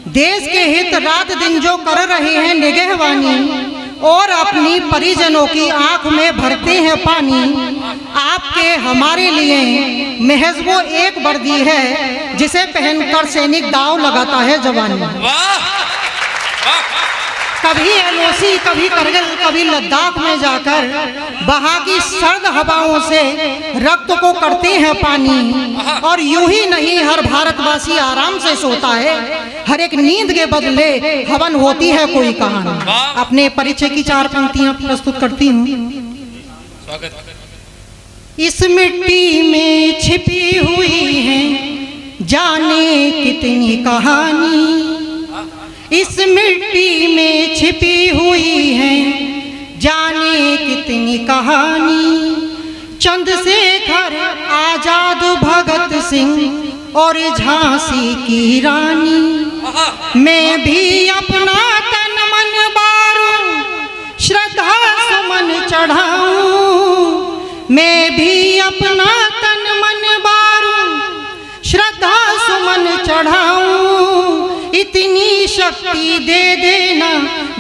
देश के हित रात दिन जो कर रहे हैं निगहबानी और अपनी परिजनों की आंख में भरते हैं पानी। आपके हमारे लिए महज वो एक वर्दी है जिसे पहनकर सैनिक दांव लगाता है जवानी। कभी एलओसी, कभी करगिल, कभी लद्दाख में जाकर वहाँ की सर्द हवाओं से रक्त को करते हैं पानी। और यूं ही नहीं, हर भारतवासी आराम से सोता है, हर एक नींद के बदले हवन होती है कोई कहानी। अपने परिचय की 4 पंक्तियां प्रस्तुत करती हूँ। इस मिट्टी में छिपी हुई है जाने कितनी कहानी, इस मिट्टी में छिपी हुई है जाने कितनी कहानी। चंद्रशेखर आजाद, भगत सिंह और झांसी की रानी। मैं भी अपना तन मन बारूं, श्रद्धा सुमन चढ़ाऊं। मैं भी अपना तन मन बारूं, श्रद्धा सुमन चढ़ाऊं। इतनी शक्ति दे देना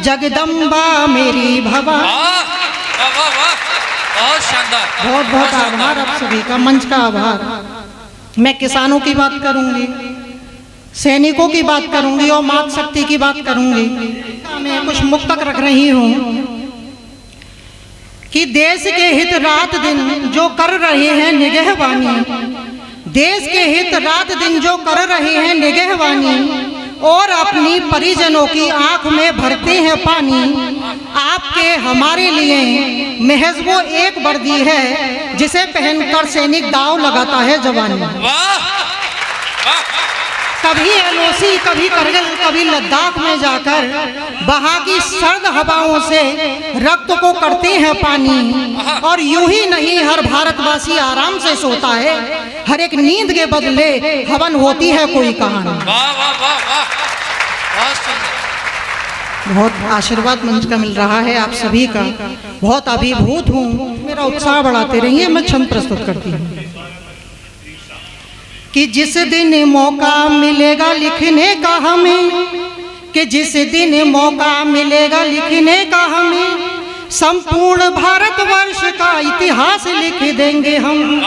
जगदम्बा मेरी भवा। बहुत शानदार, बहुत बहुत आभार आप सभी का, मंच का आभार। मैं किसानों की बात करूंगी, सैनिकों की बात करूंगी और मातृ शक्ति की बात करूंगी। मैं कुछ मुक्तक रख रही हूं कि देश के हित रात दिन जो कर रहे हैं निगहबानी, देश के हित रात दिन जो कर रहे हैं निगहबानी और अपनी परिजनों की आंख में भरते हैं पानी। आपके हमारे लिए महज वो एक वर्दी है जिसे पहनकर सैनिक दांव लगाता है जवानी। कभी एलओसी, कभी करगिल, कभी लद्दाख में जाकर वहाँ की सर्द हवाओं से रक्त को करते हैं पानी। और यूं ही नहीं, हर भारतवासी आराम से सोता है, हर एक नींद के बदले हवन होती है कोई कहानी। बहुत आशीर्वाद मंच का मिल रहा है आप सभी का, बहुत अभिभूत हूँ। मेरा उत्साह बढ़ाते रहिए। मैं छंद प्रस्तुत करती हूँ कि जिस दिन मौका मिलेगा लिखने का हमें, कि जिस दिन मौका मिलेगा लिखने का हमें, संपूर्ण भारतवर्ष का इतिहास लिख देंगे हम।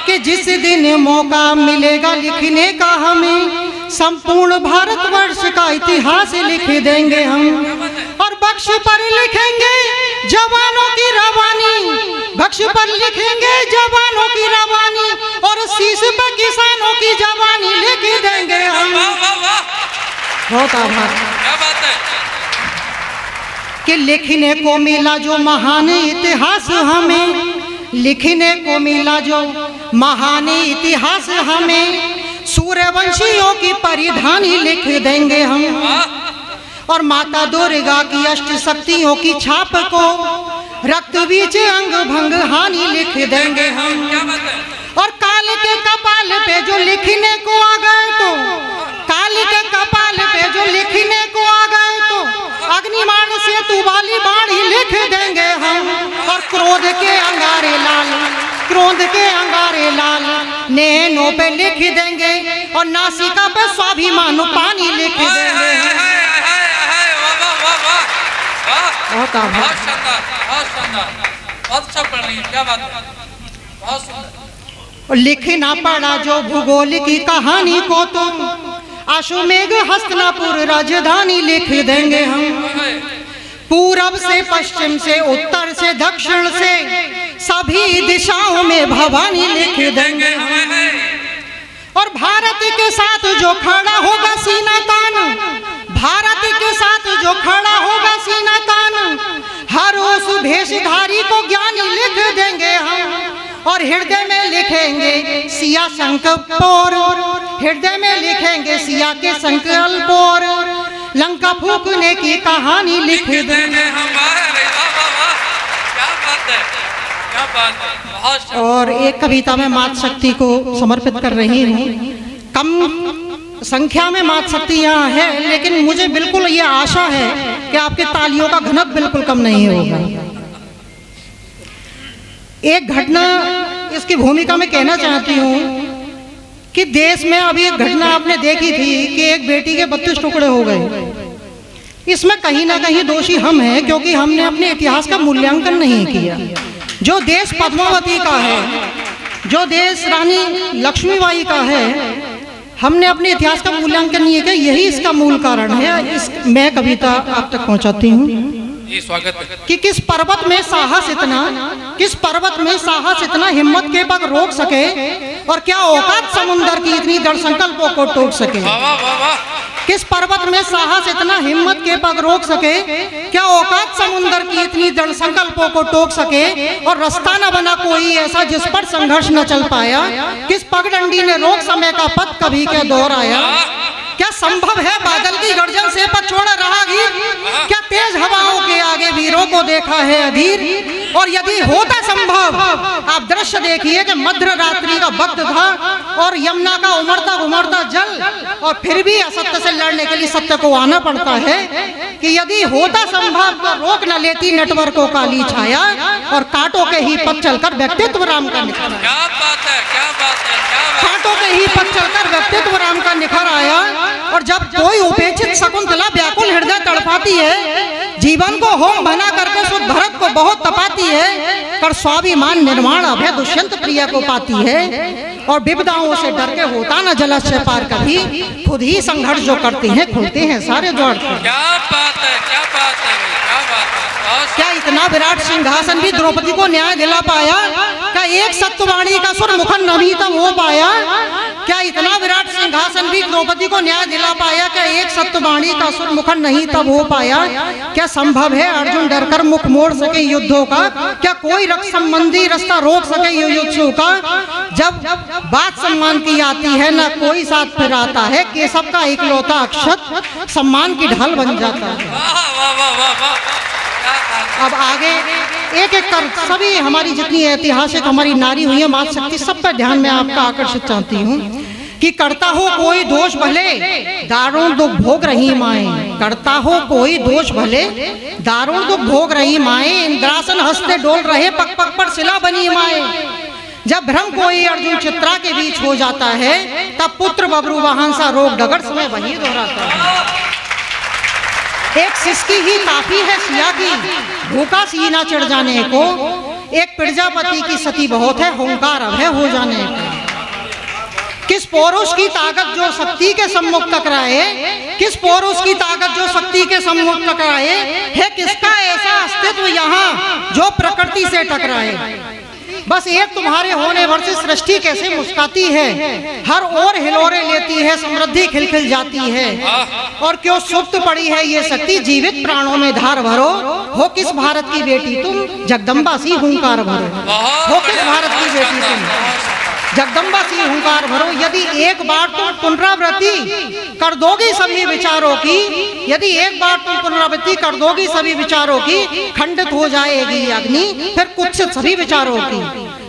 कि जिस दिन मौका मिलेगा लिखने का हमें, संपूर्ण भारतवर्ष का इतिहास लिख देंगे हम। और बख्श पर लिखेंगे जवानों की रवानी, बख्श पर लिखेंगे जवानों की रवानी, और शीश पर किसानों की जवानी लिख देंगे हम। बहुत आभार। क्या बात है कि लिखने को मिला जो महान इतिहास हमें, लिखने को मिला जो महान इतिहास हमें, सूर्यवंशियों की परिधानी लिख देंगे हम। और माता दुर्गा की अष्ट शक्तियों की छाप को रक्त बीज अंग भंग हानि लिख देंगे हम। और काल के कपाल पे जो लिखने को आ गए, तो काल के कपाल पे जो लिखने को आ गए, तो अग्निमाण से तू वाली बाणी लिख देंगे हम। और क्रोध के अंगारे लाल, क्रोध के अंगारे लाल नैनों पे लिख देंगे, और नासिका पे स्वाभिमान पानी लिख देंगे। बहुत आभार। बहुत शानदार, बहुत शानदार, बहुत अच्छा पढ़ रही है। क्या बात है, बहुत सुंदर। लिखना पड़ा जो भूगोल की कहानी को, तो अश्वमेघ हस्तिनापुर राजधानी लिख देंगे हम। पूरब से पश्चिम से उत्तर से दक्षिण से सभी दिशाओं में भवानी लिख देंगे हम। और भारत के साथ जो खड़ा होगा सीना तान, भारत के साथ जो खड़ा होगा सीना तान, हर उस भेषधारी को ज्ञानी लिख देंगे हम। और हृदय में लिखेंगे सिया संकल्प, हृदय में लिखेंगे सिया के संकल्प, और लंका फूकने की कहानी लिख देंगे हम। और एक कविता में मातृ शक्ति को समर्पित कर रही हूँ। कम संख्या में मातृ शक्ति यहाँ है, लेकिन मुझे बिल्कुल ये आशा है कि आपके तालियों का घनत्व बिल्कुल कम नहीं होगा। एक घटना इसकी भूमिका में कहना चाहती हूँ कि देश में अभी एक घटना आपने देखी थी कि एक बेटी के 32 टुकड़े हो गए। इसमें कहीं ना कहीं दोषी हम हैं, क्योंकि हमने अपने इतिहास का मूल्यांकन नहीं किया। जो देश पद्मावती का है, जो देश रानी लक्ष्मीबाई का है, हमने अपने इतिहास का मूल्यांकन नहीं किया। यही इसका मूल कारण है। मैं कविता आप तक पहुंचाती हूँ कि किस पर्वत में साहस इतना, किस पर्वत में साहस इतना हिम्मत के पग रोक सके, और क्या औकात समुंदर की इतनी दृढ़ संकल्पों को टोक सके। किस पर्वत में साहस इतना हिम्मत के पग रोक सके, क्या औकात समुंदर की इतनी दृढ़ संकल्पों को टोक सके, और रास्ता न बना कोई ऐसा जिस पर संघर्ष न चल पाया। किस पगडंडी ने रोक समय का पथ कभी क्या दौर आया। क्या संभव है बादल की गर्जन से पथ छोड़ रहा गिर, क्या तेज हवाओं के आगे वीरों को देखा है अधीर। और यदि होता संभव, आप दृश्य देखिए कि मध्य रात्रि का वक्त था और यमुना का उमड़ता उमड़ता जल, और फिर भी असत्य से लड़ने के लिए सत्य को आना पड़ता है। कि यदि होता संभव तो रोक न लेती नटवरों काली छाया, और कांटों के ही पथ चलकर व्यक्तित्व राम का निखर आया। क्या बात है, क्या बात है, क्या बात है। कांटों के ही पथ चलकर व्यक्तित्व राम का निखर आया। और जब कोई उपेक्षित शकुंतला व्याकुल हृदय तड़पाती है, जीवन को होम बना करके शुद्ध भरत को बहुत तपाती है, कर स्वाभिमान निर्माण अभय दुष्यंत प्रिय को पाती है। और विपदाओं से डर के होता न जलाशय पार, कभी खुद ही संघर्ष जो करते हैं खुलते हैं सारे द्वार। क्या बात है, क्या बात है, क्या बात है। क्या इतना विराट सिंहासन भी द्रौपदी को न्याय दिला पाया। क्या एक सत्यवाणी का सुर मुखन नभी तब हो पाया। क्या इतना विराट सिंहासन भी द्रौपदी को न्याय दिला पाया। क्या एक सत्यवाणी का सुर मुखन नहीं तब हो पाया। क्या संभव है अर्जुन डरकर मुख मोड़ सके युद्धों का। क्या कोई रक्त संबंधी रास्ता रोक सके युद्धों का। जब बात सम्मान की आती है न कोई साथ फिर आता है, केशव का इकलौता अक्षत सम्मान की ढाल बन जाता है। वाह वाह वाह वाह। अब आगे एक एक कर सभी हमारी जितनी ऐतिहासिक हमारी नारी हुई है मात शक्ति, सब पर ध्यान में आपका आकर्षित चाहती हूँ कि करता हो कोई दोष भले दारुण दुख भोग रही माए। करता हो कोई दोष भले दारुण दुख भोग रही माए, इंद्रासन हंसते डोल रहे पग पग पर शिला बनी माए। जब भ्रम कोई अर्जुन चित्रा के बीच हो जाता है, तब पुत्र बबरू वाहन सा रोग डगर समय वही दोहराता है। एक सिसकी ही काफी है सिया की भूखा सीना चढ़ जाने को। एक प्रजापति की सती बहुत है हुंकार अभय हो जाने को। किस पौरुष की ताकत जो शक्ति के सम्मुख टकराए, किस पौरुष की ताकत जो शक्ति के सम्मुख टकराए, है किसका ऐसा अस्तित्व यहाँ जो प्रकृति से टकराए। बस एक तुम्हारे होने भर से सृष्टि कैसे मुस्काती है, हर ओर हिलोरे लेती है समृद्धि खिलखिल जाती है। और क्यों सुप्त पड़ी है ये शक्ति जीवित प्राणों में धार भरो। हो किस भारत की बेटी तुम जगदम्बा सी हुंकार भरो। हो किस भारत की बेटी तुम जगदम्बा सी हुंकार भरो। यदि एक बार तुम पुनरावृत्ति कर दोगी सभी विचारों की, यदि एक बार तुम पुनरावृत्ति कर दोगी सभी विचारों की, खंडित हो जाएगी अग्नि फिर कुत्सित सभी विचारों की,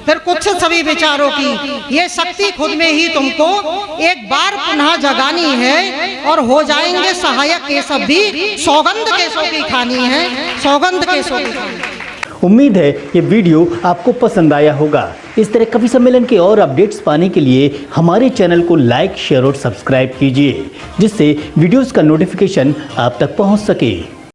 फिर कुत्सित सभी विचारों की। ये शक्ति खुद में ही तुमको एक बार पुनः जगानी है, और हो जाएंगे सहायक के सब भी सौगंध केसों की खानी है, सौगंध केसों की खानी। उम्मीद है ये वीडियो आपको पसंद आया होगा। इस तरह कवि सम्मेलन के और अपडेट्स पाने के लिए हमारे चैनल को लाइक, शेयर और सब्सक्राइब कीजिए, जिससे वीडियोस का नोटिफिकेशन आप तक पहुंच सके।